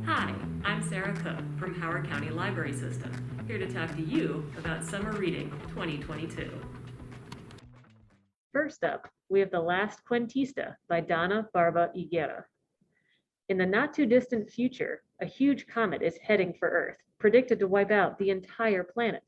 Hi, I'm Sarah Cook from Howard County Library System, here to talk to you about Summer Reading 2022. First up, we have The Last Quintista by Donna, Barba, Higuera. In the not-too-distant future, a huge comet is heading for Earth, predicted to wipe out the entire planet.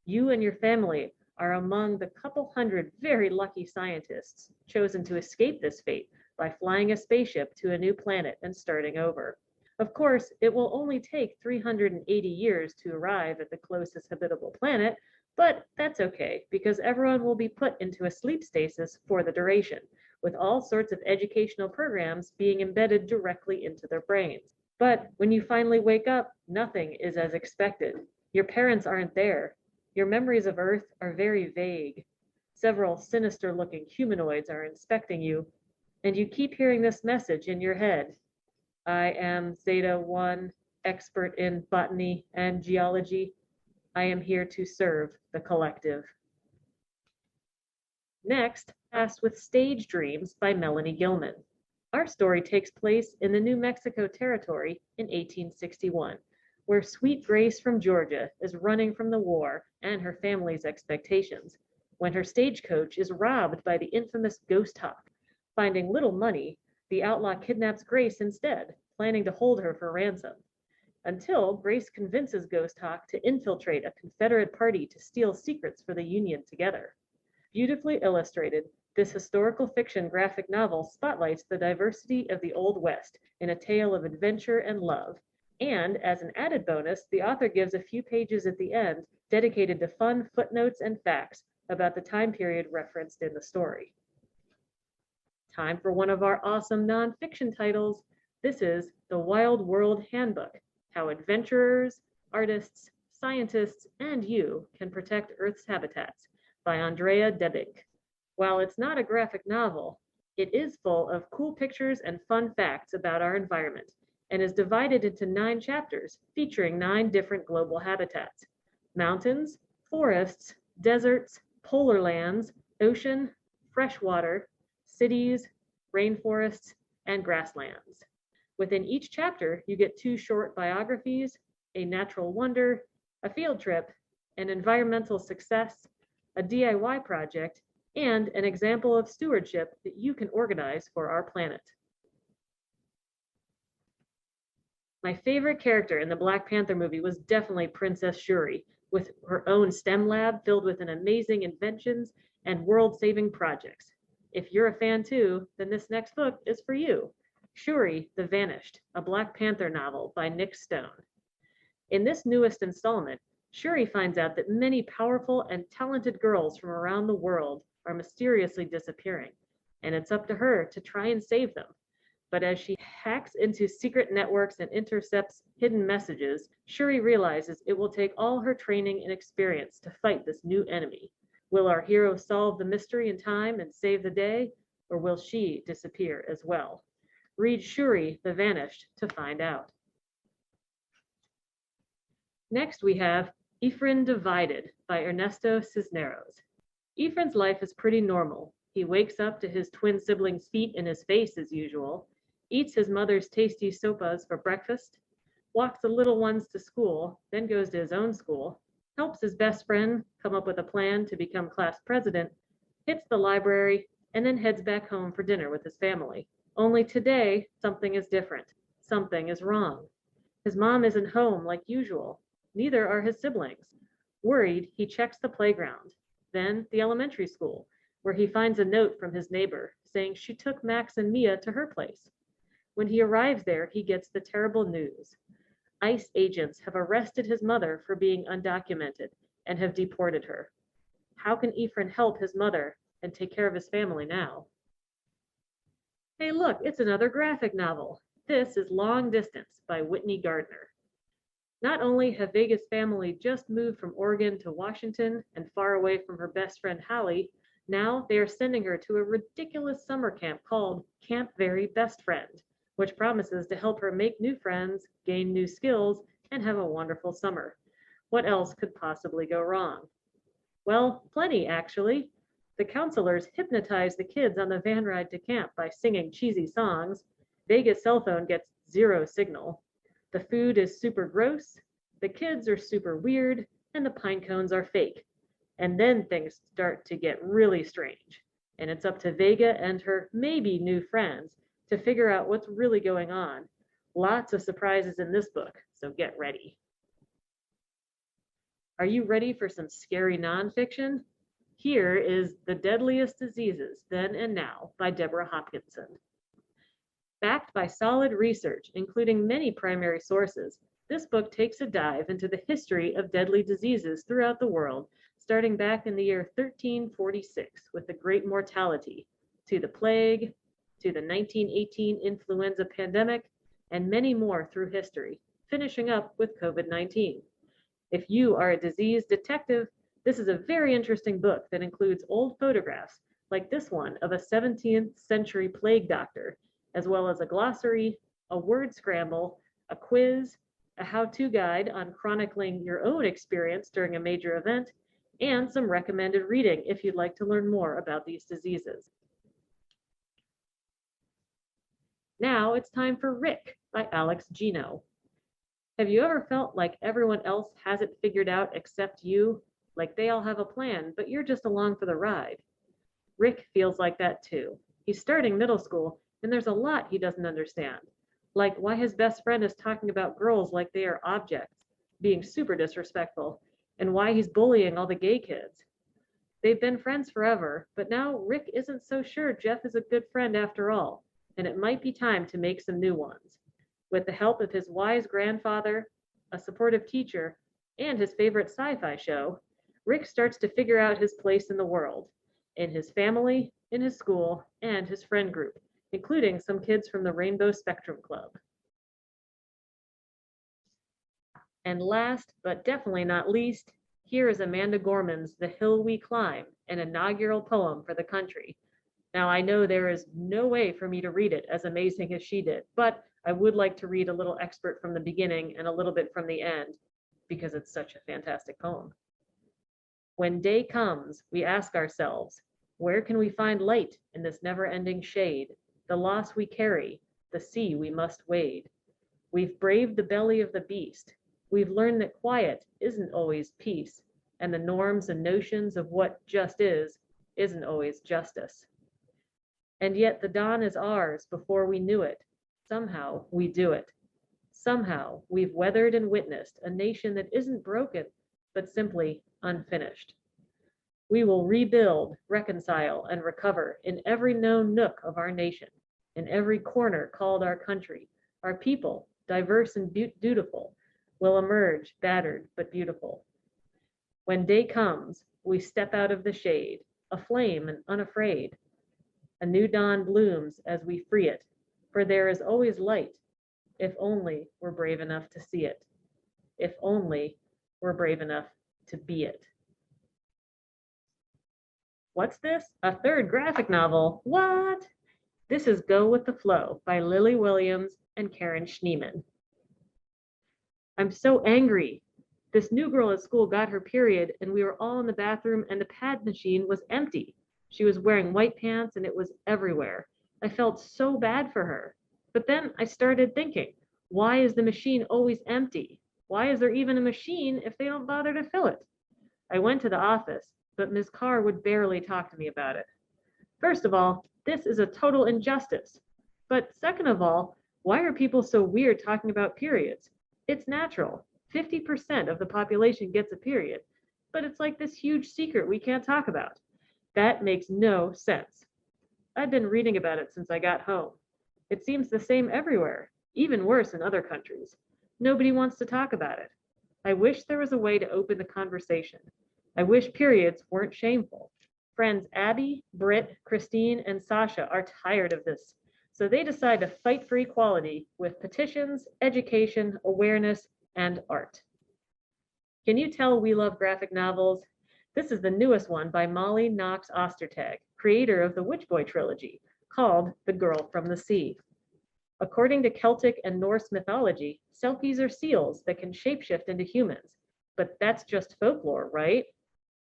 You and your family are among the couple hundred very lucky scientists chosen to escape this fate by flying a spaceship to a new planet and starting over. Of course, it will only take 380 years to arrive at the closest habitable planet, but that's okay because everyone will be put into a sleep stasis for the duration, with all sorts of educational programs being embedded directly into their brains. But when you finally wake up, nothing is as expected. Your parents aren't there. Your memories of Earth are very vague. Several sinister-looking humanoids are inspecting you, and you keep hearing this message in your head. I am Zeta 1, expert in botany and geology. I am here to serve the collective. Next, Fast with Stage Dreams by Melanie Gillman. Our story takes place in the New Mexico Territory in 1861, where sweet Grace from Georgia is running from the war and her family's expectations, when her stagecoach is robbed by the infamous Ghost Hawk. Finding little money, the outlaw kidnaps Grace instead, planning to hold her for ransom, until Grace convinces Ghost Hawk to infiltrate a Confederate party to steal secrets for the Union together. Beautifully illustrated, this historical fiction graphic novel spotlights the diversity of the Old West in a tale of adventure and love. And as an added bonus, the author gives a few pages at the end dedicated to fun footnotes and facts about the time period referenced in the story. Time for one of our awesome nonfiction titles. This is The Wild World Handbook: How Adventurers, Artists, Scientists, and You Can Protect Earth's Habitats by Andrea Debbink. While it's not a graphic novel, it is full of cool pictures and fun facts about our environment and is divided into 9 chapters featuring 9 different global habitats: mountains, forests, deserts, polar lands, ocean, freshwater, cities, rainforests, and grasslands. Within each chapter, you get 2 short biographies, a natural wonder, a field trip, an environmental success, a DIY project, and an example of stewardship that you can organize for our planet. My favorite character in the Black Panther movie was definitely Princess Shuri, with her own STEM lab filled with amazing inventions and world-saving projects. If you're a fan too, then this next book is for you. Shuri, the Vanished, a Black Panther novel by Nick Stone. In this newest installment, Shuri finds out that many powerful and talented girls from around the world are mysteriously disappearing, and it's up to her to try and save them. But as she hacks into secret networks and intercepts hidden messages, Shuri realizes it will take all her training and experience to fight this new enemy. Will our hero solve the mystery in time and save the day, or will she disappear as well? Read Shuri, the Vanished to find out. Next we have Efren Divided by Ernesto Cisneros. Efren's life is pretty normal. He wakes up to his twin siblings' feet in his face as usual, eats his mother's tasty sopas for breakfast, walks the little ones to school, then goes to his own school, helps his best friend come up with a plan to become class president, hits the library, and then heads back home for dinner with his family. Only today, something is different. Something is wrong. His mom isn't home like usual. Neither are his siblings. Worried, he checks the playground, then the elementary school, where he finds a note from his neighbor saying she took Max and Mia to her place. When he arrives there, he gets the terrible news. ICE agents have arrested his mother for being undocumented and have deported her. How can Efren help his mother and take care of his family now? Hey, look, it's another graphic novel. This is Long Distance by Whitney Gardner. Not only have Vega's family just moved from Oregon to Washington and far away from her best friend Hallie, now they are sending her to a ridiculous summer camp called Camp Very Best Friend, which promises to help her make new friends, gain new skills, and have a wonderful summer. What else could possibly go wrong? Well, plenty actually. The counselors hypnotize the kids on the van ride to camp by singing cheesy songs. Vega's cell phone gets zero signal. The food is super gross. The kids are super weird, and the pine cones are fake. And then things start to get really strange. And it's up to Vega and her maybe new friends to figure out what's really going on. Lots of surprises in this book, so get ready. Are you ready for some scary nonfiction? Here is The Deadliest Diseases, Then and Now by Deborah Hopkinson. Backed by solid research, including many primary sources, this book takes a dive into the history of deadly diseases throughout the world, starting back in the year 1346 with the Great Mortality, to the plague, to the 1918 influenza pandemic, and many more through history, finishing up with COVID-19. If you are a disease detective, this is a very interesting book that includes old photographs, like this one of a 17th century plague doctor, as well as a glossary, a word scramble, a quiz, a how-to guide on chronicling your own experience during a major event, and some recommended reading if you'd like to learn more about these diseases. Now it's time for Rick by Alex Gino. Have you ever felt like everyone else has it figured out except you? Like they all have a plan, but you're just along for the ride. Rick feels like that too. He's starting middle school, and there's a lot he doesn't understand. Like why his best friend is talking about girls like they are objects, being super disrespectful, and why he's bullying all the gay kids. They've been friends forever, but now Rick isn't so sure Jeff is a good friend after all, and it might be time to make some new ones. With the help of his wise grandfather, a supportive teacher, and his favorite sci-fi show, Rick starts to figure out his place in the world, in his family, in his school, and his friend group, including some kids from the Rainbow Spectrum Club. And last, but definitely not least, here is Amanda Gorman's The Hill We Climb, an inaugural poem for the country. Now, I know there is no way for me to read it as amazing as she did, but I would like to read a little excerpt from the beginning and a little bit from the end, because it's such a fantastic poem. When day comes, we ask ourselves, where can we find light in this never-ending shade? The loss we carry, the sea we must wade. We've braved the belly of the beast. We've learned that quiet isn't always peace, and the norms and notions of what just is isn't always justice. And yet the dawn is ours before we knew it. Somehow we do it. Somehow we've weathered and witnessed a nation that isn't broken, but simply unfinished. We will rebuild, reconcile, and recover in every known nook of our nation, in every corner called our country. Our people, diverse and dutiful, will emerge battered but beautiful. When day comes, we step out of the shade, aflame and unafraid. A new dawn blooms as we free it, for there is always light, if only we're brave enough to see it. If only we're brave enough to be it. What's this? A third graphic novel? What? This is Go With the Flow by Lily Williams and Karen Schneemann. I'm so angry. This new girl at school got her period and we were all in the bathroom and the pad machine was empty. She was wearing white pants and it was everywhere. I felt so bad for her. But then I started thinking, why is the machine always empty? Why is there even a machine if they don't bother to fill it? I went to the office, but Ms. Carr would barely talk to me about it. First of all, this is a total injustice. But second of all, why are people so weird talking about periods? It's natural. 50% of the population gets a period, but it's like this huge secret we can't talk about. That makes no sense. I've been reading about it since I got home. It seems the same everywhere, even worse in other countries. Nobody wants to talk about it. I wish there was a way to open the conversation. I wish periods weren't shameful. Friends Abby, Britt, Christine, and Sasha are tired of this, so they decide to fight for equality with petitions, education, awareness, and art. Can you tell we love graphic novels? This is the newest one by Molly Knox Ostertag, creator of the Witch Boy trilogy, called The Girl from the Sea. According to Celtic and Norse mythology, selkies are seals that can shapeshift into humans, but that's just folklore, right?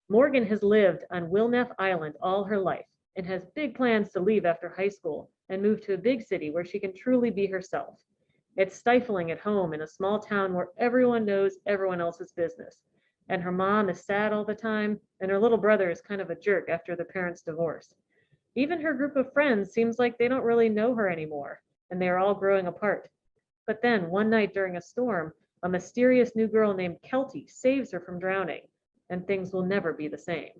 Morgan has lived on Wilneff Island all her life and has big plans to leave after high school and move to a big city where she can truly be herself. It's stifling at home in a small town where everyone knows everyone else's business. And her mom is sad all the time, and her little brother is kind of a jerk after their parents' divorce. Even her group of friends seems like they don't really know her anymore, and they are all growing apart. But then, one night during a storm, a mysterious new girl named Kelty saves her from drowning, and things will never be the same.